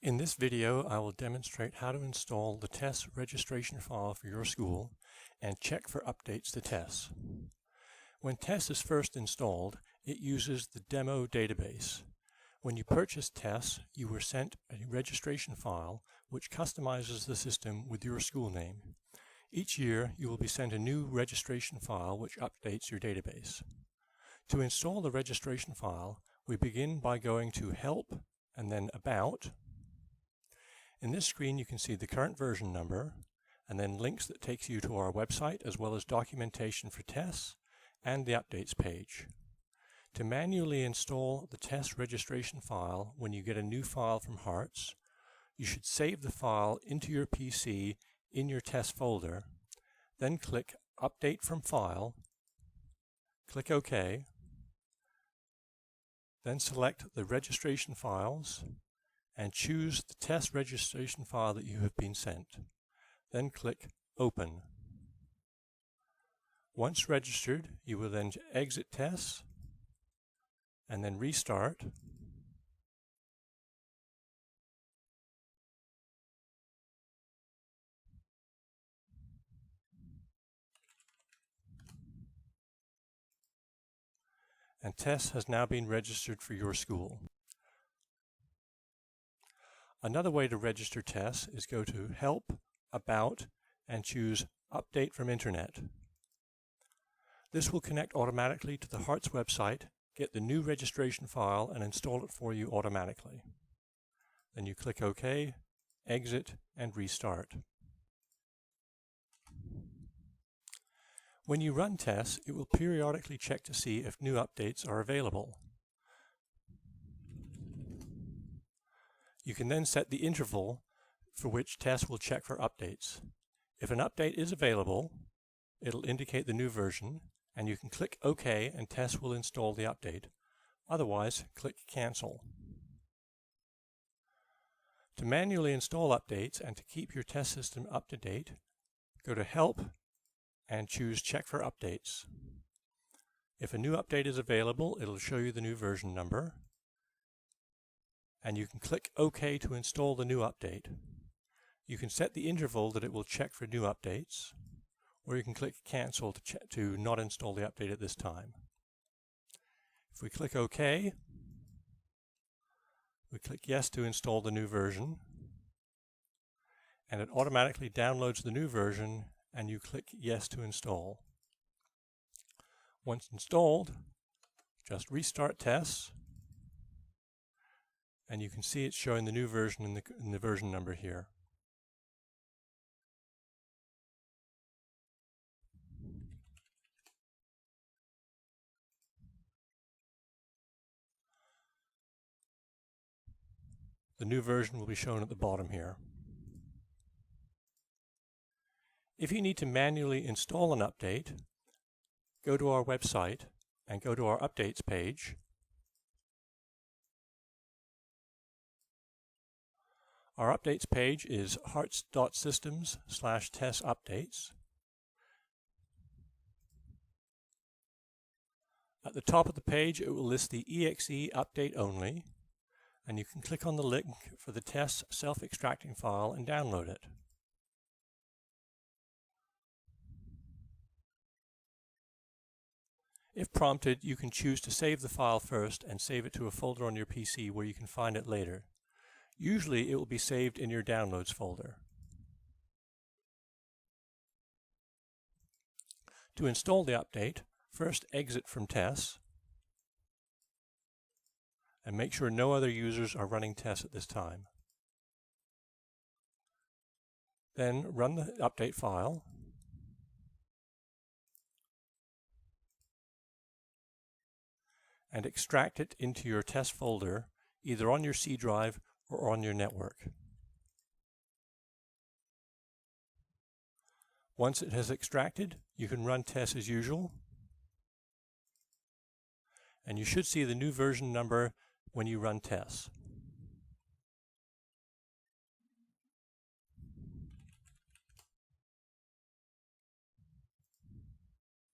In this video, I will demonstrate how to install the TESS registration file for your school and check for updates to TESS. When TESS is first installed, it uses the demo database. When you purchase TESS, you were sent a registration file which customizes the system with your school name. Each year, you will be sent a new registration file which updates your database. To install the registration file, we begin by going to Help and then About. In this screen, you can see the current version number and then links that takes you to our website as well as documentation for TESS and the updates page. To manually install the TESS registration file when you get a new file from Hearts, you should save the file into your PC in your TESS folder, then click Update from File, click OK, then select the registration files and choose the TESS registration file that you have been sent. Then click Open. Once registered, you will then exit TESS and then restart. And TESS has now been registered for your school. Another way to register TESS is go to Help, About, and choose Update from Internet. This will connect automatically to the Hearts website, get the new registration file, and install it for you automatically. Then you click OK, exit, and restart. When you run TESS, it will periodically check to see if new updates are available. You can then set the interval for which TESS will check for updates. If an update is available, it'll indicate the new version, and you can click OK and TESS will install the update. Otherwise, click Cancel. To manually install updates and to keep your TESS system up to date, go to Help and choose Check for Updates. If a new update is available, it'll show you the new version number, and you can click OK to install the new update. You can set the interval that it will check for new updates, or you can click Cancel to not install the update at this time. If we click OK, we click Yes to install the new version, and it automatically downloads the new version, and you click Yes to install. Once installed, just restart TESS, and you can see it's showing the new version in the version number here. The new version will be shown at the bottom here. If you need to manually install an update, go to our website and go to our Updates page. Our Updates page is hearts.systems/TESS updates. At the top of the page, it will list the EXE update only, and you can click on the link for the TESS self-extracting file and download it. If prompted, you can choose to save the file first and save it to a folder on your PC where you can find it later. Usually it will be saved in your Downloads folder. To install the update, first exit from TESS and make sure no other users are running TESS at this time. Then run the update file and extract it into your TESS folder, either on your C drive or on your network. Once it has extracted, you can run TESS as usual, and you should see the new version number when you run TESS.